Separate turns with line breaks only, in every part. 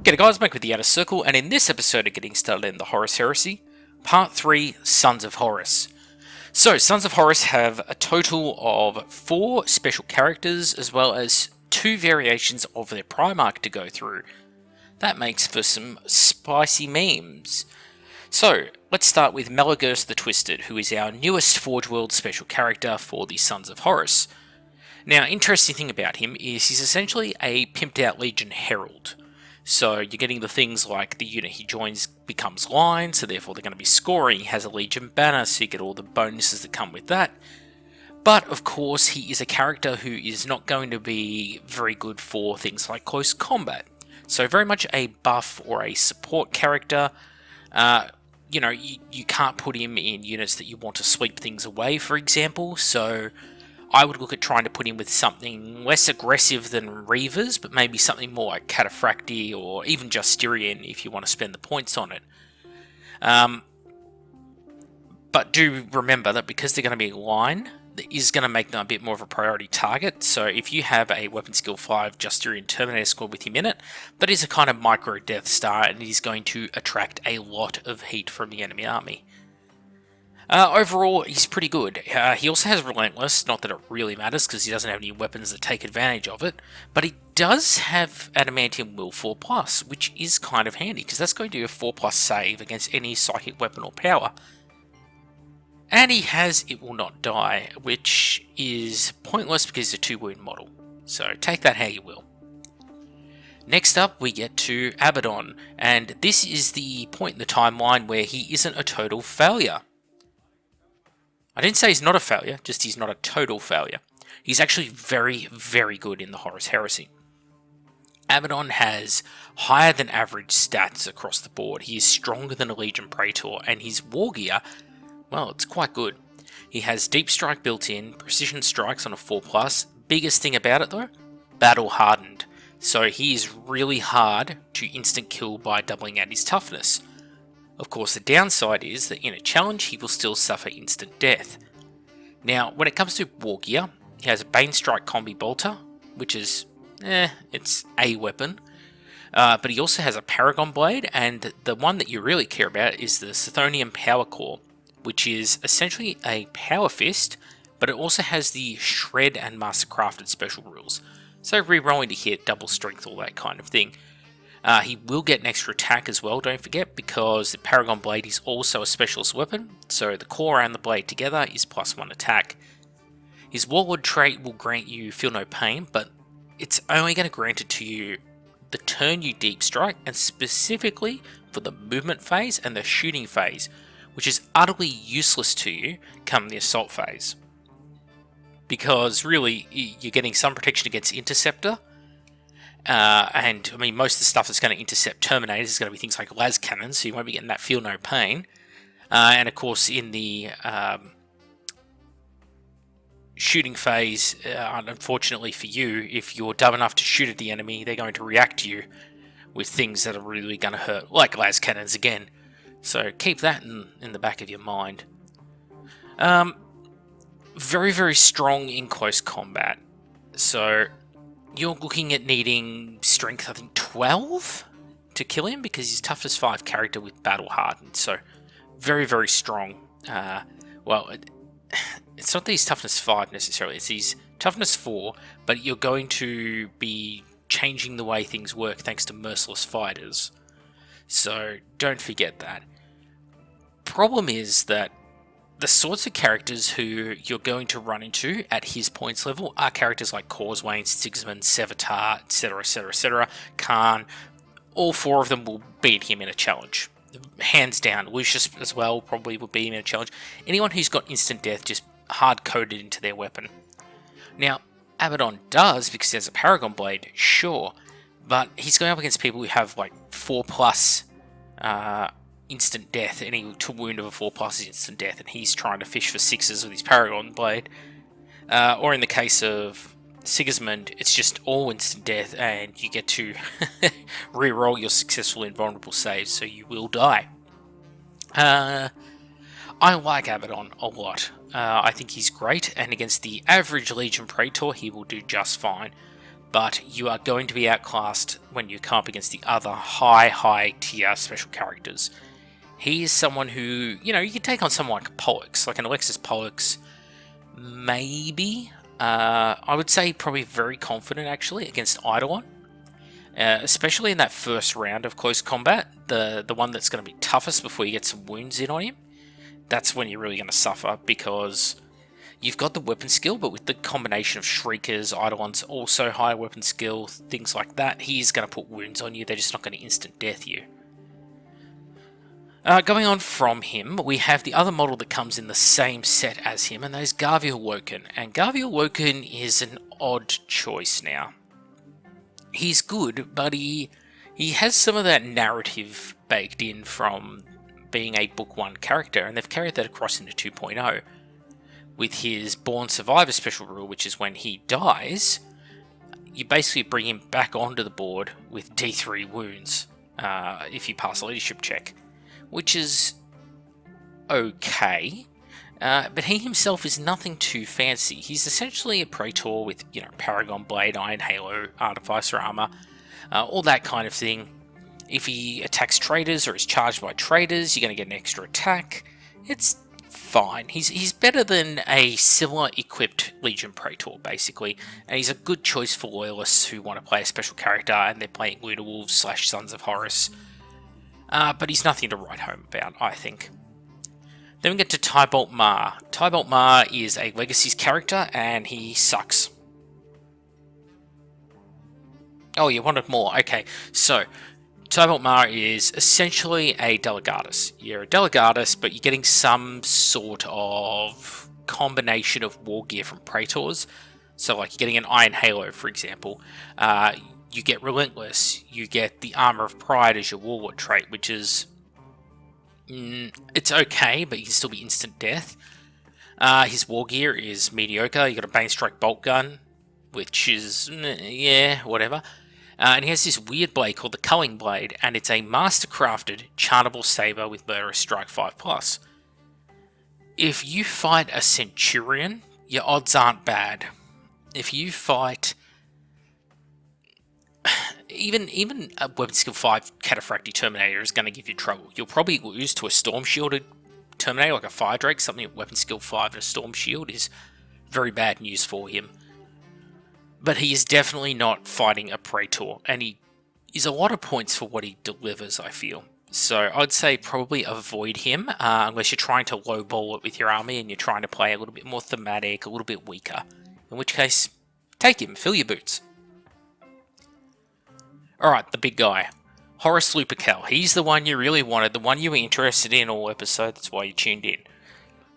G'day guys, back with the Outer Circle, and in this episode of Getting Started in the Horus Heresy, Part 3, Sons of Horus. So, Sons of Horus have a total of 4 special characters, as well as 2 variations of their Primarch to go through. That makes for some spicy memes. So, let's start with Malagurse the Twisted, who is our newest Forge World special character for the Sons of Horus. Now, interesting thing about him is he's essentially a pimped out Legion Herald. So you're getting the things like the unit he joins becomes line, so therefore they're going to be scoring. He has a Legion banner, so you get all the bonuses that come with that. But of course, he is a character who is not going to be very good for things like close combat. So very much a buff or a support character. You can't put him in units that you want to sweep things away, for example. So I would look at trying to put him with something less aggressive than Reavers, but maybe something more like Cataphracti or even just Styrian if you want to spend the points on it. But do remember that because they're going to be line, that is going to make them a bit more of a priority target. So if you have a Weapon Skill 5 Styrian Terminator squad with him in it, that is a kind of micro Death Star and is going to attract a lot of heat from the enemy army. Overall, he's pretty good. He also has Relentless, not that it really matters because he doesn't have any weapons that take advantage of it, but he does have Adamantium Will 4+, which is kind of handy because that's going to do a 4+ save against any psychic weapon or power. And he has It Will Not Die, which is pointless because it's a 2-wound model, so take that how you will. Next up, we get to Abaddon, and this is the point in the timeline where he isn't a total failure. I didn't say he's not a failure, just he's not a total failure. He's actually very, very good in the Horus Heresy. Abaddon has higher than average stats across the board. He is stronger than a Legion Praetor, and his war gear, well, it's quite good. He has Deep Strike built in, Precision Strikes on a 4+. Biggest thing about it though, Battle Hardened. So he is really hard to instant kill by doubling out his toughness. Of course, the downside is that in a challenge, he will still suffer instant death. Now, when it comes to war gear, he has a Bane Strike Combi Bolter, which is, it's a weapon. But he also has a Paragon Blade, and the one that you really care about is the Sithonian Power Core, which is essentially a Power Fist, but it also has the Shred and Mastercrafted special rules. So re-rolling to hit, double strength, all that kind of thing. He will get an extra attack as well, don't forget, because the Paragon Blade is also a specialist weapon, so the core and the blade together is +1 attack. His Warlord trait will grant you Feel No Pain, but it's only going to grant it to you the turn you Deep Strike, and specifically for the movement phase and the shooting phase, which is utterly useless to you come the assault phase. Because really, you're getting some protection against Interceptor, and I mean, most of the stuff that's going to intercept Terminators is going to be things like las cannons, so you won't be getting that Feel No Pain. And of course, in the shooting phase, unfortunately for you, if you're dumb enough to shoot at the enemy, they're going to react to you with things that are really going to hurt, like las cannons again. So keep that in the back of your mind. Very, very strong in close combat. So you're looking at needing strength, I think, 12 to kill him because he's toughness 5 character with Battle Hardened. So very, very strong. It's not that he's toughness 5 necessarily. It's he's toughness 4, but you're going to be changing the way things work thanks to Merciless Fighters. So don't forget that. Problem is that the sorts of characters who you're going to run into at his points level are characters like Causewayne, Sigismund, Sevatar, etc, etc, etc, Khan. All 4 of them will beat him in a challenge. Hands down. Lucius as well probably will beat him in a challenge. Anyone who's got instant death just hard-coded into their weapon. Now, Abaddon does, because he has a Paragon Blade, sure, but he's going up against people who have like 4+ instant death. Any wound of a 4+ is instant death, and he's trying to fish for 6s with his Paragon Blade. Or in the case of Sigismund, it's just all instant death, and you get to re-roll your successful invulnerable saves, so you will die. I like Abaddon a lot. I think he's great, and against the average Legion Praetor, he will do just fine. but you are going to be outclassed when you come up against the other high tier special characters. He is someone who, you can take on someone like Pollux, like an Alexis Pollux, maybe. I would say probably very confident, actually, against Eidolon. Especially in that first round of close combat, the one that's going to be toughest before you get some wounds in on him. That's when you're really going to suffer, because you've got the weapon skill, but with the combination of Shriekers, Eidolon's also high weapon skill, things like that, he's going to put wounds on you. They're just not going to instant death you. Going on from him, we have the other model that comes in the same set as him, and that is Garviel Woken. And Garviel Woken is an odd choice now. He's good, but he has some of that narrative baked in from being a Book 1 character, and they've carried that across into 2.0 with his Born Survivor special rule, which is when he dies, you basically bring him back onto the board with D3 wounds if you pass a leadership check, which is okay. But he himself is nothing too fancy. He's essentially a Praetor with, Paragon Blade, Iron Halo, Artificer Armor, all that kind of thing. If he attacks traitors or is charged by traitors, you're going to get an extra attack. It's fine. He's better than a similar equipped Legion Praetor, basically. And he's a good choice for loyalists who want to play a special character and they're playing Lunar Wolves / Sons of Horus. But he's nothing to write home about, I think. Then we get to Tybalt Mar. Tybalt Mar is a Legacies character, and he sucks. Oh, you wanted more. Okay, so Tybalt Mar is essentially a Delegatus. You're a Delegatus, but you're getting some sort of combination of war gear from Praetors. So, like, you're getting an Iron Halo, for example. You get Relentless. You get the Armor of Pride as your Warlord trait, which is... it's okay, but you can still be instant death. His war gear is mediocre. You got a Bane Strike Bolt Gun, which is, yeah, whatever. And he has this weird blade called the Culling Blade, and it's a master-crafted, chartable saber with Murderous Strike 5+. If you fight a Centurion, your odds aren't bad. If you fight... Even a Weapon Skill 5 Cataphractii Terminator is going to give you trouble. You'll probably lose to a Storm Shielded Terminator, like a Fire Drake. Something at Weapon Skill 5 and a Storm Shield is very bad news for him. But he is definitely not fighting a Praetor, and he is a lot of points for what he delivers, I feel. So I'd say probably avoid him, unless you're trying to lowball it with your army and you're trying to play a little bit more thematic, a little bit weaker. In which case, take him, fill your boots. Alright, the big guy. Horus Lupercal. He's the one you really wanted, the one you were interested in all episode, that's why you tuned in.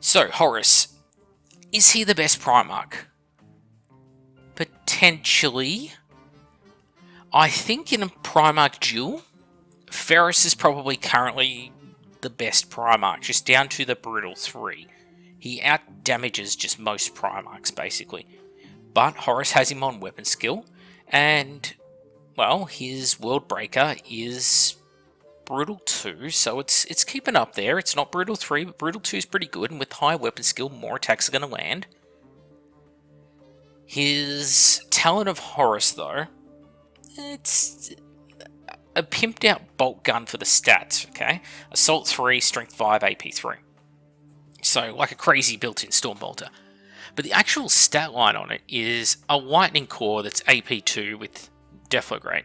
So, Horus. Is he the best Primarch? Potentially. I think in a Primarch duel, Ferrus is probably currently the best Primarch, just down to the Brutal 3. He out-damages just most Primarchs, basically. But Horus has him on weapon skill, and... well, his World Breaker is Brutal 2, so it's keeping up there. It's not Brutal 3, but Brutal 2 is pretty good, and with high weapon skill, more attacks are going to land. His Talon of Horus, though, it's a pimped out bolt gun for the stats, okay? Assault 3, Strength 5, AP 3. So, like a crazy built-in Storm Bolter. But the actual stat line on it is a Lightning Core that's AP 2 with Deflagrate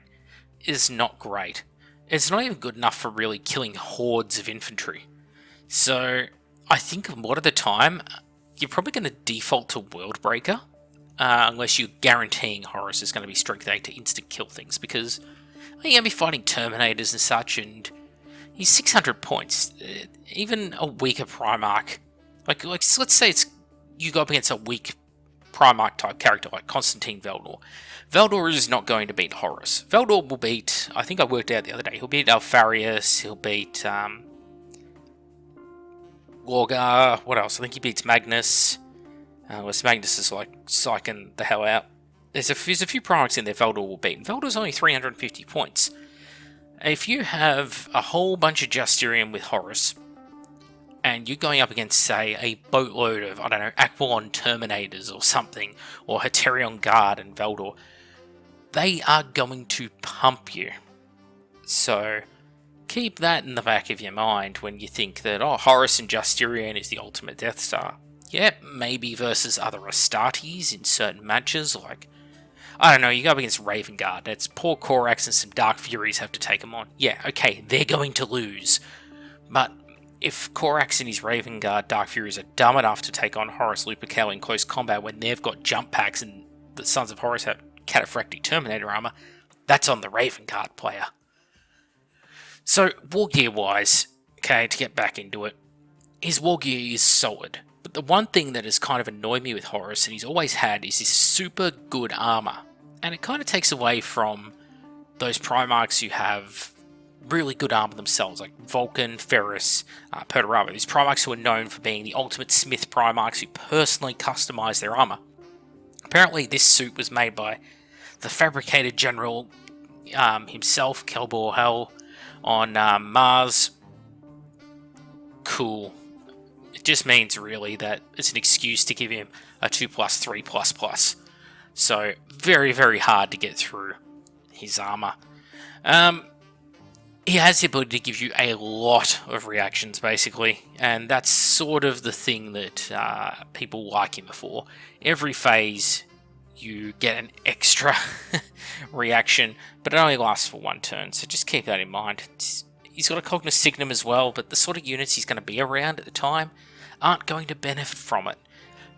is not great. It's not even good enough for really killing hordes of infantry. So I think a lot of the time you're probably going to default to World Breaker, unless you're guaranteeing Horus is going to be Strength 8 to instant kill things, because you're going to be fighting Terminators and such, and he's 600 points. Even a weaker Primarch, like let's say you go up against a weak Primarch type character like Constantine Veldor. Veldor is not going to beat Horus. Veldor will beat, I think I worked out the other day, he'll beat Alfarius, he'll beat Lorgar, what else? I think he beats Magnus. Unless Magnus is like psyching the hell out. There's a few Primarchs in there Veldor will beat. And Veldor's only 350 points. If you have a whole bunch of Justinian with Horus, and you're going up against, say, a boatload of, I don't know, Aquilon Terminators or something, or Heterion Guard and Veldor, they are going to pump you. So keep that in the back of your mind when you think that, oh, Horus and Justinian is the ultimate Death Star. Yeah, maybe versus other Astartes in certain matches, like, I don't know, you go up against Raven Guard, it's poor Corax and some Dark Furies have to take them on. Yeah, okay, they're going to lose. But if Corax and his Raven Guard Dark Furies are dumb enough to take on Horus Lupercal in close combat when they've got jump packs and the Sons of Horus have cataphractic Terminator armor, that's on the Raven Guard player. So, war gear wise, okay, to get back into it, his war gear is solid. But the one thing that has kind of annoyed me with Horus, and he's always had, is his super good armor. And it kind of takes away from those Primarchs who have really good armor themselves, like Vulcan, Ferrus, Perturabo. These Primarchs who are known for being the ultimate Smith Primarchs who personally customize their armor. Apparently this suit was made by the fabricated general himself, Kelbor Hell, on Mars. Cool. It just means really that it's an excuse to give him a 2+, 3++. So very, very hard to get through his armor. He has the ability to give you a lot of reactions, basically, and that's sort of the thing that people like him for. Every phase you get an extra reaction, but it only lasts for one turn, so just keep that in mind. He's got a Cognos Signum as well, but the sort of units he's going to be around at the time aren't going to benefit from it.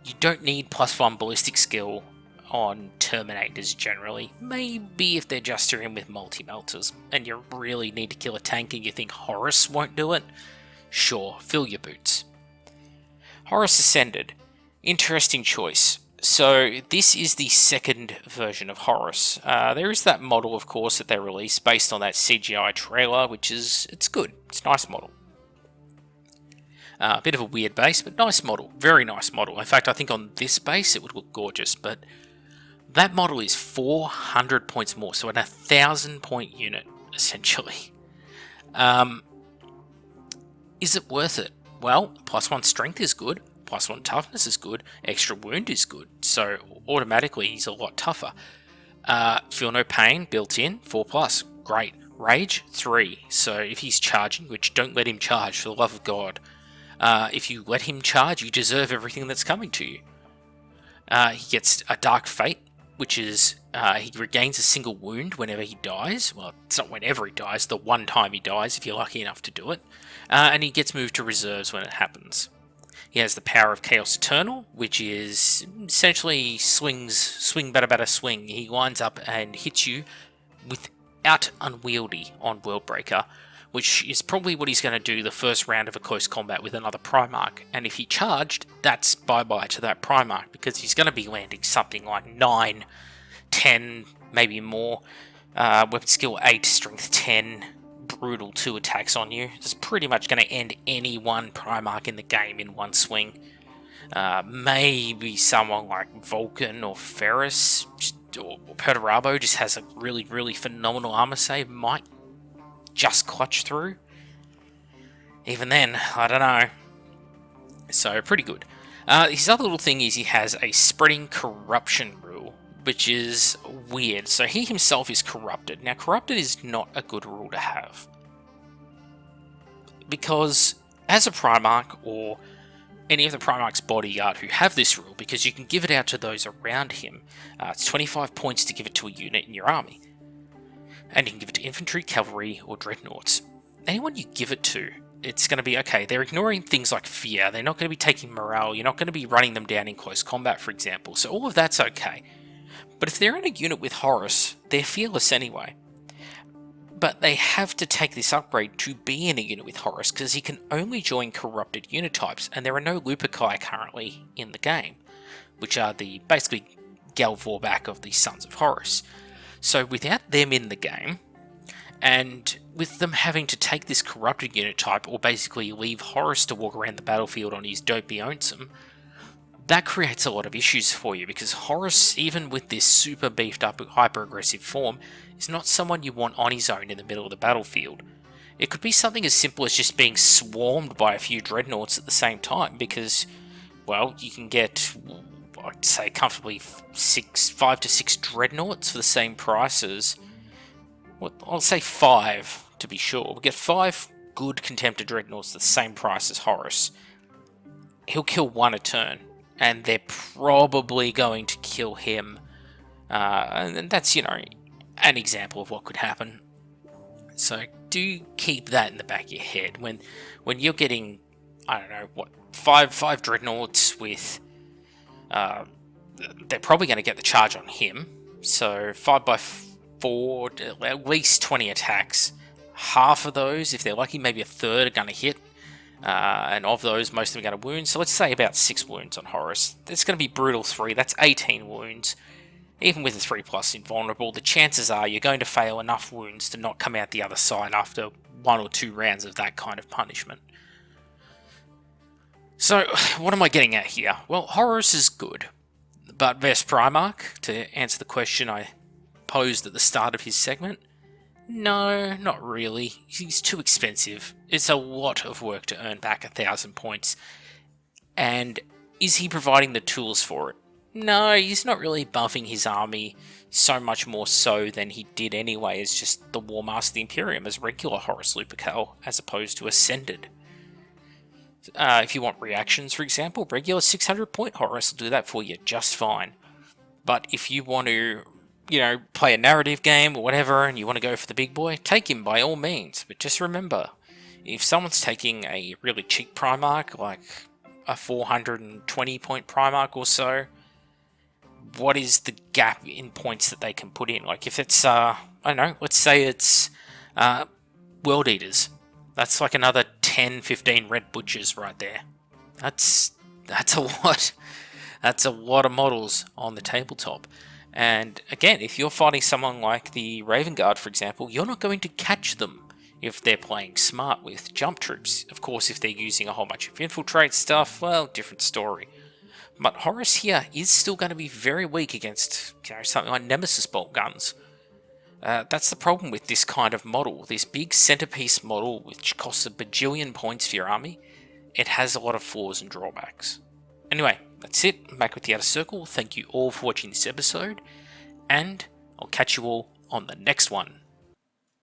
You don't need +1 ballistic skill on Terminators generally. Maybe if they're just in with multi-melters, and you really need to kill a tank and you think Horus won't do it, sure, fill your boots. Horus Ascended. Interesting choice. So this is the second version of Horus. There is that model, of course, that they released based on that CGI trailer, it's good. It's a nice model. A bit of a weird base, but nice model. Very nice model. In fact, I think on this base it would look gorgeous, but that model is 400 points more, so an 1,000 point unit, essentially. Is it worth it? Well, +1 strength is good. +1 toughness is good, extra wound is good, so automatically he's a lot tougher. Feel no pain, built in, 4+, great. Rage, 3, so if he's charging, which don't let him charge for the love of God. If you let him charge, you deserve everything that's coming to you. He gets a Dark Fate, which is, he regains a single wound whenever he dies. Well, it's not whenever he dies, the one time he dies, if you're lucky enough to do it. And he gets moved to reserves when it happens. He has the power of Chaos Eternal, which is essentially swing, bada, swing. He lines up and hits you without Unwieldy on Worldbreaker, which is probably what he's going to do the first round of a close combat with another Primarch. And if he charged, that's bye-bye to that Primarch, because he's going to be landing something like 9, 10, maybe more. Weapon skill 8, strength 10, brutal 2 attacks on you. It's pretty much going to end any one Primarch in the game in one swing. Maybe someone like Vulcan or Ferrus or Perturabo just has a really, really phenomenal armor save, might just clutch through. Even then, I don't know. So, pretty good. His other little thing is he has a spreading corruption rule, which is weird. So he himself is corrupted. Now, corrupted is not a good rule to have, because as a Primarch or any of the Primarch's bodyguard who have this rule, because you can give it out to those around him, it's 25 points to give it to a unit in your army. And you can give it to infantry, cavalry, or dreadnoughts. Anyone you give it to, it's going to be, okay, they're ignoring things like fear, they're not going to be taking morale, you're not going to be running them down in close combat, for example, so all of that's okay. But if they're in a unit with Horus, they're fearless anyway. But they have to take this upgrade to be in a unit with Horus, because he can only join corrupted unit types, and there are no Luperci currently in the game, which are the basically Galvorback of the Sons of Horus. So without them in the game, and with them having to take this corrupted unit type, or basically leave Horus to walk around the battlefield on his dopey Onsum, that creates a lot of issues for you, because Horus, even with this super beefed up hyper-aggressive form, is not someone you want on his own in the middle of the battlefield. It could be something as simple as just being swarmed by a few dreadnoughts at the same time, because, well, you can get I'd say comfortably 5 to 6 dreadnoughts for the same price as, well, I'll say 5 to be sure. We get 5 good Contemptor dreadnoughts the same price as Horus. He'll kill 1 a turn, and they're probably going to kill him. And that's, an example of what could happen. So do keep that in the back of your head when you're getting, I don't know, what, 5 dreadnoughts with, they're probably going to get the charge on him. So 5x4, at least 20 attacks. Half of those, if they're lucky, maybe a third are going to hit. And of those, most of them are going to wound. So let's say about 6 wounds on Horus. That's going to be brutal 3. That's 18 wounds. Even with a 3+ invulnerable, the chances are you're going to fail enough wounds to not come out the other side after 1 or 2 rounds of that kind of punishment. So, what am I getting at here? Well, Horus is good, but versus Primarch, to answer the question I posed at the start of his segment, no, not really. He's too expensive. It's a lot of work to earn back 1,000 points. And is he providing the tools for it? No, he's not really buffing his army so much more so than he did anyway as just the War Master of the Imperium as regular Horus Lupercal, as opposed to Ascended. If you want reactions, for example, regular 600 point Horus will do that for you just fine. But if you want to, play a narrative game or whatever, and you want to go for the big boy, take him by all means. But just remember, if someone's taking a really cheap Primarch, like a 420 point Primarch or so, what is the gap in points that they can put in? Like if it's, I don't know, let's say it's World Eaters. That's like another 10, 15 Red Butchers right there. That's a lot. That's a lot of models on the tabletop. And again, if you're fighting someone like the Raven Guard, for example, you're not going to catch them if they're playing smart with jump troops. Of course, if they're using a whole bunch of infiltrate stuff, well, different story. But Horus here is still going to be very weak against something like Nemesis bolt guns. That's the problem with this kind of model. This big centerpiece model, which costs a bajillion points for your army, it has a lot of flaws and drawbacks. Anyway, that's it. I'm back with the Outer Circle. Thank you all for watching this episode, and I'll catch you all on the next one.